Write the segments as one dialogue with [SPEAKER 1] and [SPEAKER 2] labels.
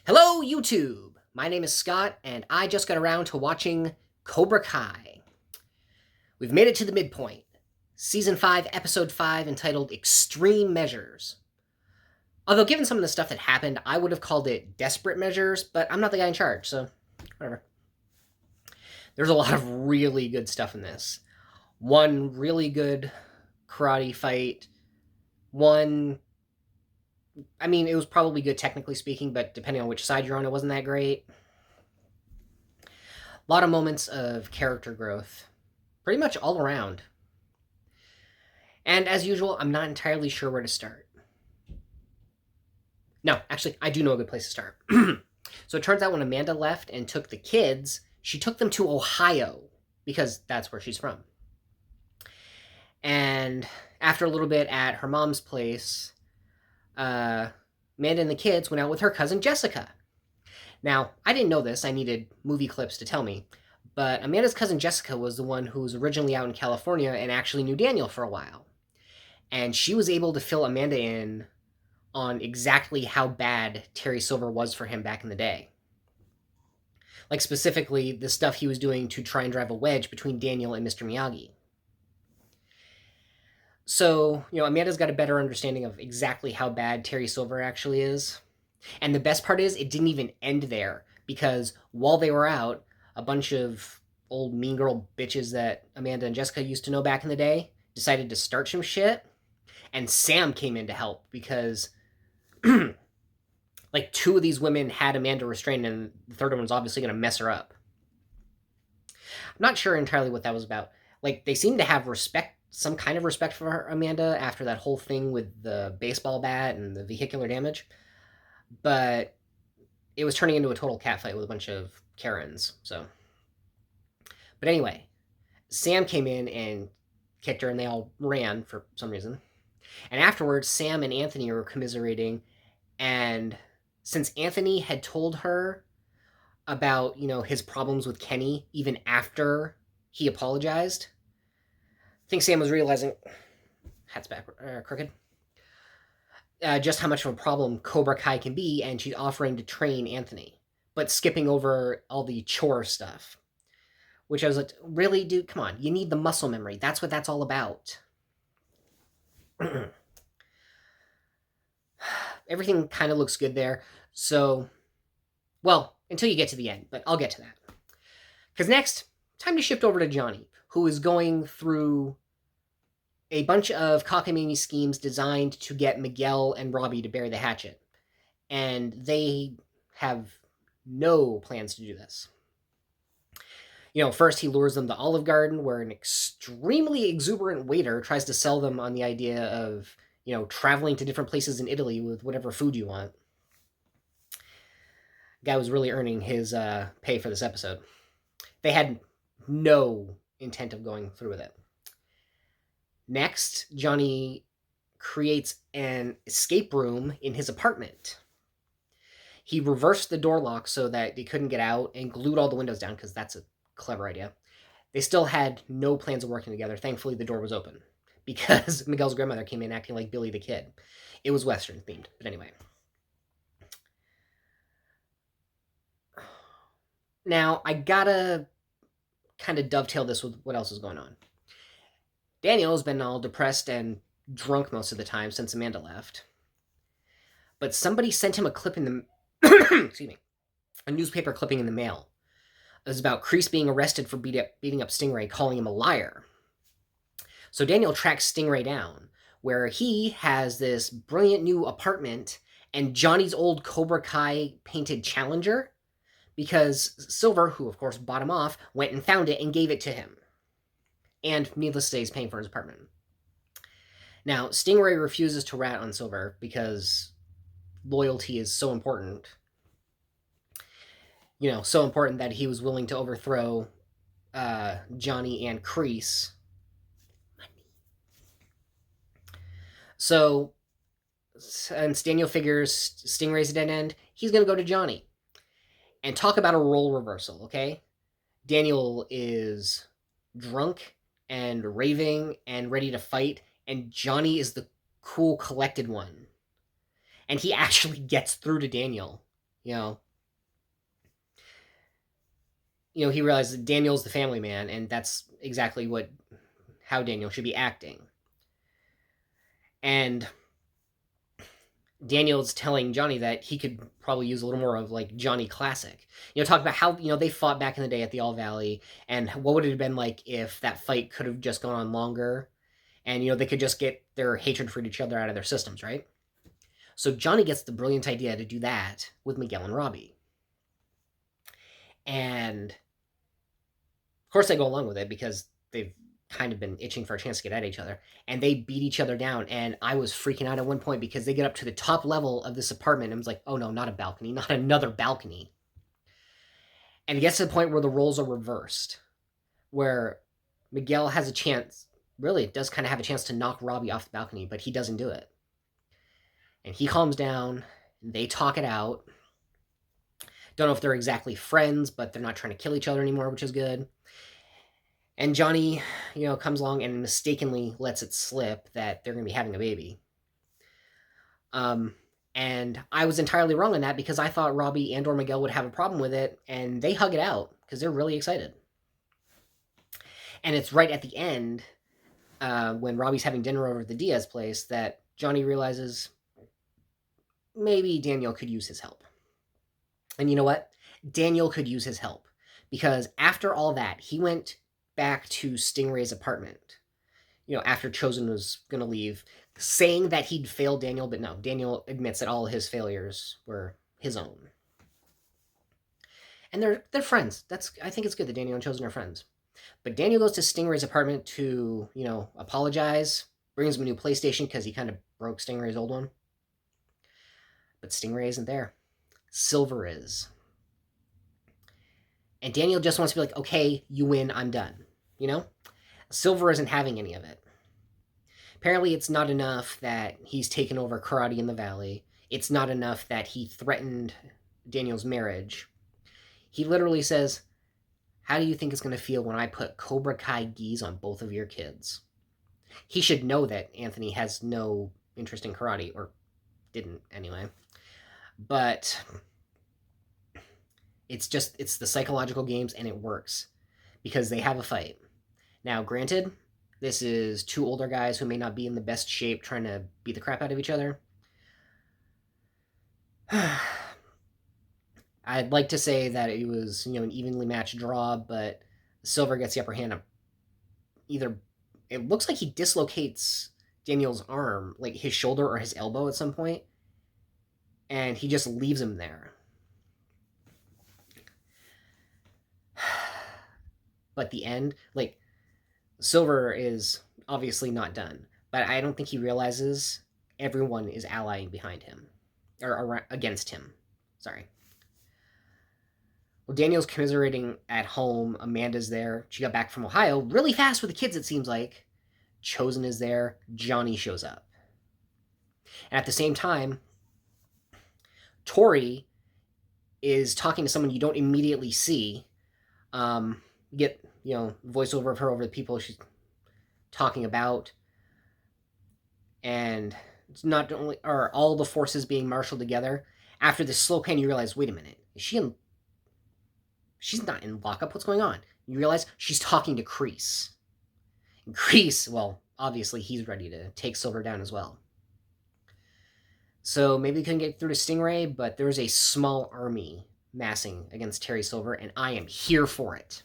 [SPEAKER 1] Hello, YouTube! My name is Scott, and I just got around to watching Cobra Kai. We've made it to the midpoint. Season 5, Episode 5, entitled Extreme Measures. Although, given some of the stuff that happened, I would have called it Desperate Measures, but I'm not the guy in charge, so whatever. There's a lot of really good stuff in this. One really good karate fight. It was probably good technically speaking, but depending on which side you're on, it wasn't that great. A lot of moments of character growth, pretty much all around. And as usual, I'm not entirely sure where to start. No, actually, I do know a good place to start. So it turns out when Amanda left and took the kids, she took them to Ohio, because that's where she's from. And after a little bit at her mom's place, Amanda and the kids went out with her cousin Jessica. Now, I didn't know this. I needed movie clips to tell me. But Amanda's cousin Jessica was the one who was originally out in California and actually knew Daniel for a while. And she was able to fill Amanda in on exactly how bad Terry Silver was for him back in the day. Like, specifically, the stuff he was doing to try and drive a wedge between Daniel and Mr. Miyagi. So, Amanda's got a better understanding of exactly how bad Terry Silver actually is. And the best part is, it didn't even end there, because while they were out, a bunch of old mean girl bitches that Amanda and Jessica used to know back in the day decided to start some shit, and Sam came in to help, because like, two of these women had Amanda restrained, and the third one's obviously going to mess her up. I'm not sure entirely what that was about. Like, they seemed to have some kind of respect for Amanda after that whole thing with the baseball bat and the vehicular damage, but it was turning into a total catfight with a bunch of Karens. So, but anyway, Sam came in and kicked her, and they all ran for some reason. And afterwards, Sam and Anthony were commiserating, and since Anthony had told her about, his problems with Kenny even after he apologized, I think Sam was realizing, hat's back, crooked, just how much of a problem Cobra Kai can be, and she's offering to train Anthony, but skipping over all the chore stuff. Which I was like, really, dude? Come on. You need the muscle memory. That's what that's all about. Everything kind of looks good there. So, well, until you get to the end, but I'll get to that. Because next, time to shift over to Johnny, who is going through a bunch of cockamamie schemes designed to get Miguel and Robbie to bury the hatchet. And they have no plans to do this. First he lures them to Olive Garden, where an extremely exuberant waiter tries to sell them on the idea of, traveling to different places in Italy with whatever food you want. Guy was really earning his pay for this episode. They had no intent of going through with it. Next, Johnny creates an escape room in his apartment. He reversed the door lock so that they couldn't get out and glued all the windows down, because that's a clever idea. They still had no plans of working together. Thankfully, the door was open, because Miguel's grandmother came in acting like Billy the Kid. It was Western themed, but anyway. Now, I gotta kind of dovetail this with what else is going on. Daniel's been all depressed and drunk most of the time since Amanda left. But somebody sent him a clip in the... excuse me. A newspaper clipping in the mail. It was about Kreese being arrested for beating up Stingray, calling him a liar. So Daniel tracks Stingray down, where he has this brilliant new apartment and Johnny's old Cobra Kai painted Challenger, because Silver, who of course bought him off, went and found it and gave it to him. And needless to say, he's paying for his apartment. Now, Stingray refuses to rat on Silver because loyalty is so important. So important that he was willing to overthrow Johnny and Kreese. So, since Daniel figures Stingray's a dead end, he's going to go to Johnny. And talk about a role reversal, okay? Daniel is drunk and raving and ready to fight, and Johnny is the cool, collected one. And he actually gets through to Daniel, You know, he realized that Daniel's the family man, and that's exactly how Daniel should be acting. And Daniel's telling Johnny that he could probably use a little more of like Johnny Classic. Talk about how they fought back in the day at the All Valley, and what would it have been like if that fight could have just gone on longer, and they could just get their hatred for each other out of their systems, right? So Johnny gets the brilliant idea to do that with Miguel and Robbie, and of course they go along with it because they've kind of been itching for a chance to get at each other, and they beat each other down. And I was freaking out at one point because they get up to the top level of this apartment and was like, oh no, not a balcony, not another balcony. And it gets to the point where the roles are reversed, where Miguel has a chance, really does kind of have a chance to knock Robbie off the balcony, but he doesn't do it. And he calms down, and they talk it out. Don't know if they're exactly friends, but they're not trying to kill each other anymore, which is good. And Johnny, comes along and mistakenly lets it slip that they're going to be having a baby. And I was entirely wrong on that because I thought Robbie and or Miguel would have a problem with it, and they hug it out because they're really excited. And it's right at the end, when Robbie's having dinner over at the Diaz place, that Johnny realizes maybe Daniel could use his help. And you know what? Daniel could use his help because after all that, he went back to Stingray's apartment, after Chosen was going to leave, saying that he'd failed Daniel, but no, Daniel admits that all his failures were his own. And they're friends. I think it's good that Daniel and Chosen are friends. But Daniel goes to Stingray's apartment to, apologize, brings him a new PlayStation because he kind of broke Stingray's old one. But Stingray isn't there. Silver is. And Daniel just wants to be like, okay, you win, I'm done. Silver isn't having any of it. Apparently, it's not enough that he's taken over karate in the valley. It's not enough that he threatened Daniel's marriage. He literally says, how do you think it's going to feel when I put Cobra Kai gis on both of your kids? He should know that Anthony has no interest in karate, or didn't anyway. But it's the psychological games, and it works because they have a fight. Now, granted, this is two older guys who may not be in the best shape trying to beat the crap out of each other. I'd like to say that it was, an evenly matched draw, but Silver gets the upper hand. Either it looks like he dislocates Daniel's arm, like his shoulder or his elbow at some point, and he just leaves him there. But the end, like, Silver is obviously not done, but I don't think he realizes everyone is allying behind him, or against him. Sorry. Well, Daniel's commiserating at home. Amanda's there. She got back from Ohio really fast with the kids, it seems like. Chosen is there. Johnny shows up. And at the same time, Tori is talking to someone you don't immediately see. Get, voiceover of her over the people she's talking about. And it's not only are all the forces being marshaled together. After this slow pan, you realize, wait a minute, is she in... She's not in lockup. What's going on? You realize she's talking to Kreese. And Kreese, well, obviously he's ready to take Silver down as well. So maybe they couldn't get through to Stingray, but there's a small army massing against Terry Silver, and I am here for it.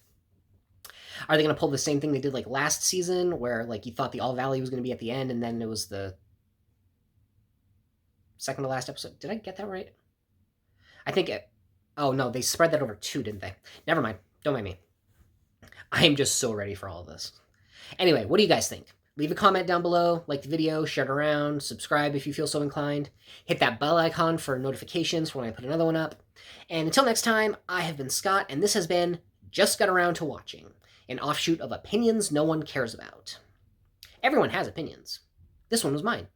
[SPEAKER 1] Are they going to pull the same thing they did like last season, where like you thought the All Valley was going to be at the end, and then it was the second to last episode? Did I get that right? I think it... Oh, no, they spread that over 2, didn't they? Never mind. Don't mind me. I am just so ready for all of this. Anyway, what do you guys think? Leave a comment down below, like the video, share it around, subscribe if you feel so inclined. Hit that bell icon for notifications for when I put another one up. And until next time, I have been Scott, and this has been Just Got Around to Watching, an offshoot of opinions no one cares about. Everyone has opinions. This one was mine.